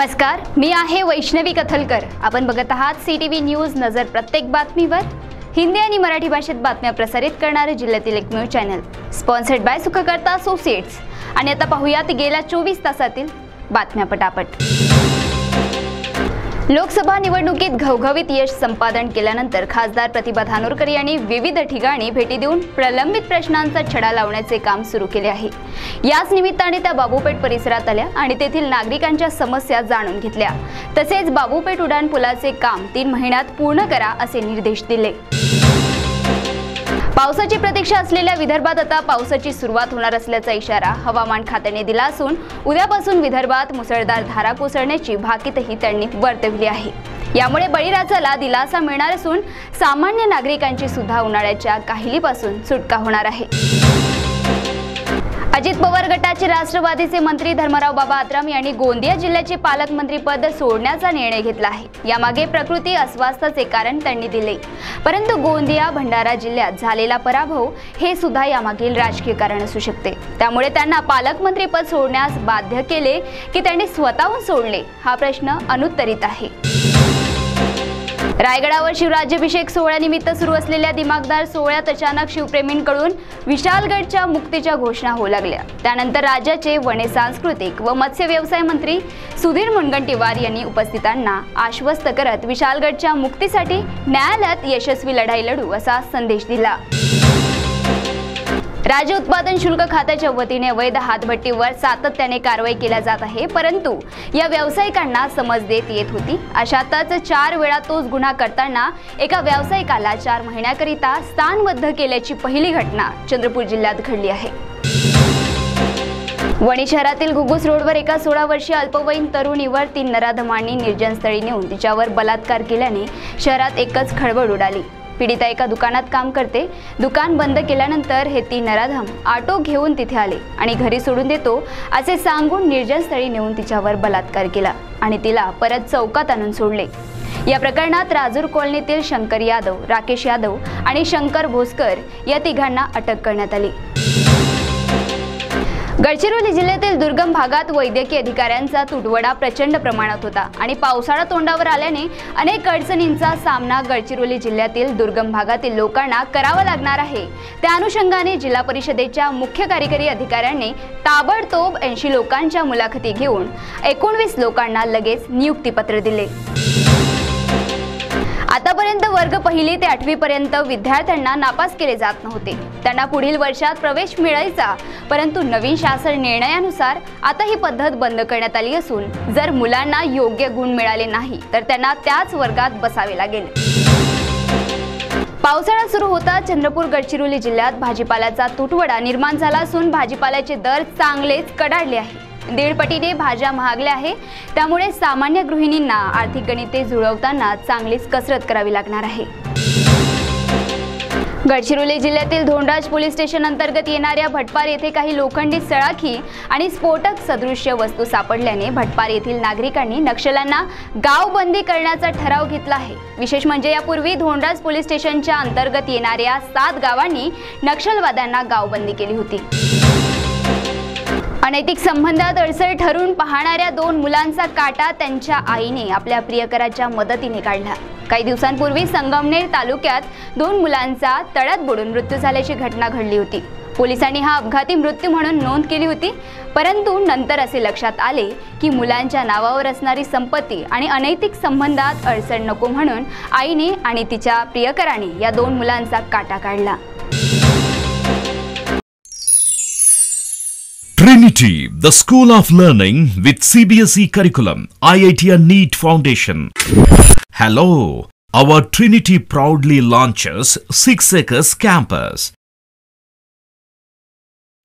नमस्कार, मी आहे वैष्णवी कथलकर। आपण बघत आहात सीटीव्ही न्यूज नजर प्रत्येक बातमीवर। हिंदी आणि मराठी भाषेत बातम्या प्रसारित करणारे जिल्ह्यातील एकमेव channel, sponsored by Sukhkarta associates. आणि आता पाहूयात गेल्या 24 तासातील बातम्या पटापट। लोकसभा निवडणुकीत घवघवीत यश संपादन केल्यानंतर खासदार प्रतिभा धानोरकर यांनी विविध ठिकाणी भेटी देऊन प्रलंबित प्रश्नांचा छडा लावण्याचे काम सुरू केले आहे। याच निमित्ताने त्या बाबूपेठ परिसरात आल्या आणि तेथील नागरिकांच्या समस्या जाणून घेतल्या। तसेच बाबूपेठ उड्डाण पुलाचे काम 3 महिन्यात पूर्ण करा असे निर्देश दिले। पावसाची प्रतीक्षा असलेल्या विदर्भात आता पावसाची सुरुवात होणार असल्याचा इशारा हवामान खात्याने दिला असून उद्यापासून विदर्भात मुसळधार धारा कोसळण्याची भाकीतही त्यांनी वर्तवली आहे। यामुळे बळीराजाला दिलासा मिळणार असून सामान्य नागरिकांची सुद्धा उन्हाळ्याच्या काहिलीपासून सुटका होणार आहे। अजित पवार गटाचे राष्ट्रवादीचे मंत्री धर्मराव बाबा आत्राम यांनी गोंदिया जिल्ह्याचे पालकमंत्री पद सोडण्याचा निर्णय घेतला आहे। यामागे प्रकृती अस्वास्थ्याचे कारण त्यांनी दिले, परंतु गोंदिया भंडारा जिल्ह्यात झालेला पराभव हे सुद्धा यामागील राजकीय कारण असू शकते। त्यामुळे त्यांना पालकमंत्री पद सोडण्यास बाध्य केले की त्यांनी स्वतःहून सोडले, हा प्रश्न अनुत्तरित आहे। रायगडावर शिवराज्याभिषेक सोहळ्यानिमित्त सुरू असलेल्या दिमागदार सोहळ्यात अचानक शिवप्रेमींकडून विशालगडच्या मुक्तीच्या घोषणा होऊ लागल्या। त्यानंतर राज्याचे वने, सांस्कृतिक व मत्स्य व्यवसाय मंत्री सुधीर मुनगंटीवार यांनी उपस्थितांना आश्वस्त करत विशालगडच्या मुक्तीसाठी न्यायालयात यशस्वी लढाई लढू असा संदेश दिला। राज्य उत्पादन शुल्क खात्याच्या वतीने अवैध हातभट्टीवर सातत्याने कारवाई केली जात आहे, परंतु या व्यावसायिकांना समज देत येत होती। अशातच 4 वेळा तोच गुन्हा करताना एका व्यावसायिकाला 4 महिन्याकरिता स्थानबद्ध केल्याची पहिली घटना चंद्रपूर जिल्ह्यात घडली आहे। वणी शहरातील घुगुस रोडवर एका 16 वर्षीय अल्पवयीन तरुणीवर 3 नराधमांनी निर्जनस्थळी नेऊन तिच्यावर बलात्कार केल्याने शहरात एकच खळबळ उडाली। पीडिता एका दुकानात काम करते। दुकान बंद केल्यानंतर हे 3 नराधम ऑटो घेऊन तिथे आले आणि घरी सोडून देतो असे सांगून निर्जनस्थळी नेऊन तिच्यावर बलात्कार केला आणि तिला परत चौकात आणून सोडले। या प्रकरणात राजूर कॉलनीतील शंकर यादव, राकेश यादव आणि शंकर भोसकर या तिघांना अटक करण्यात आली। गडचिरोली जिल्ह्यातील दुर्गम भागात वैद्यकीय अधिकाऱ्यांचा तुटवडा प्रचंड प्रमाणात होता आणि पावसाळा तोंडावर आल्याने अनेक अडचणींचा सामना गडचिरोली जिल्ह्यातील दुर्गम भागातील लोकांना करावा लागणार आहे। त्या अनुषंगाने जिल्हा परिषदेच्या मुख्य कार्यकारी अधिकाऱ्यांनी ताबडतोब 80 लोकांच्या मुलाखती घेऊन 19 लोकांना लगेच नियुक्तीपत्र दिले। आतापर्यंत वर्ग 1 ते 8वी पर्यंत विद्यार्थ्यांना नापास केले जात नव्हते। त्यांना पुढील वर्षात प्रवेश मिळायचा, परंतु नवीन शासन निर्णयानुसार आता ही पद्धत बंद करण्यात आली असून जर मुलांना योग्य गुण मिळाले नाही तर त्यांना त्याच वर्गात बसावे लागेल। पावसाळा सुरू होता चंद्रपूर गडचिरोली जिल्ह्यात भाजीपाल्याचा तुटवडा निर्माण झाला असून भाजीपाल्याचे दर चांगलेच कडाडले आहे। 1.5 पटीने भाज्या महागल्या आहे, त्यामुळे सामान्य गृहिणींना आर्थिक गणिते जुळवताना चांगलीच कसरत करावी लागणार आहे। गडचिरोली जिल्ह्यातील धोंडराज पोलीस स्टेशन अंतर्गत येणाऱ्या भटपार येथे काही लोखंडी सळाखी आणि स्फोटक सदृश्य वस्तू सापडल्याने भटपार येथील नागरिकांनी नक्षल्यांना गावबंदी करण्याचा ठराव घेतला आहे। विशेष म्हणजे यापूर्वी धोंडराज पोलीस स्टेशनच्या अंतर्गत येणाऱ्या 7 गावांनी नक्षलवाद्यांना गावबंदी केली होती। अनैतिक संबंधात अडसर ठरून पाहणाऱ्या 2 मुलांचा काटा त्यांच्या आईने आपल्या प्रियकराच्या मदतीने काढला। काही दिवसांपूर्वी संगमनेर तालुक्यात 2 मुलांचा तळ्यात बुडून मृत्यू झाल्याची घटना घडली होती। पोलिसांनी हा अपघाती मृत्यू म्हणून नोंद केली होती, परंतु नंतर असे लक्षात आले की मुलांच्या नावावर असणारी संपत्ती आणि अनैतिक संबंधात अडसर नको म्हणून आईने आणि तिच्या प्रियकराने या 2 मुलांचा काटा काढला। Trinity, the School of Learning with CBSE curriculum, IIT and NEET Foundation. Hello, our Trinity proudly launches 6 Acres Campus.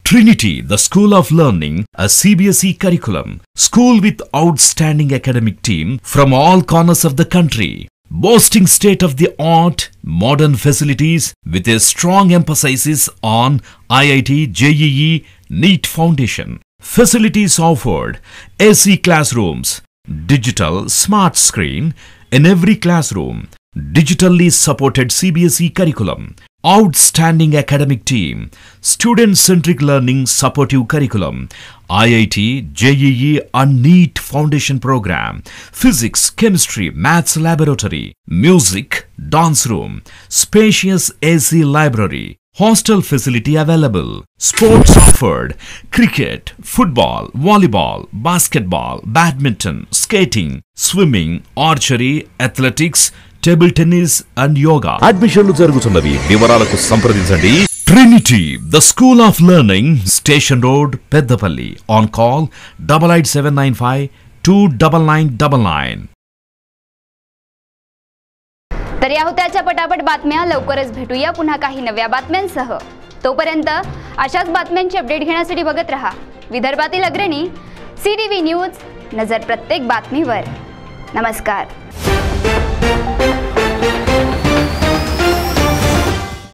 Trinity, the School of Learning, a CBSE curriculum, school with outstanding academic team from all corners of the country. Boasting state-of-the-art modern facilities with a strong emphasis on IIT, JEE, NEET Foundation. Facilities offered: AC classrooms, digital smart screen in every classroom, digitally supported CBSE curriculum, outstanding academic team, student-centric learning supportive curriculum, IIT, JEE and NEET Foundation Program, Physics, Chemistry, Maths Laboratory, Music, Dance Room, spacious AC Library, hostel facility available, sports offered, cricket, football, volleyball, basketball, badminton, skating, swimming, archery, athletics, table tennis and yoga అడ్మిషన్లు జరుగుతున్నవి. వివరాలకు సంప్రదించండి. Trinity the school of learning, station road, Peddapalli. On call 8879529999. तर या होत्या आजच्या पटापट बातम्या. लवकरच भेटूया पुन्हा काही नव्या बातम्यांसह. तोपर्यंत अशाच बातम्यांची अपडेट घेण्यासाठी बघत रहा विदर्भातील अग्रणी CTV न्यूज. नजर प्रत्येक बातमीवर. नमस्कार.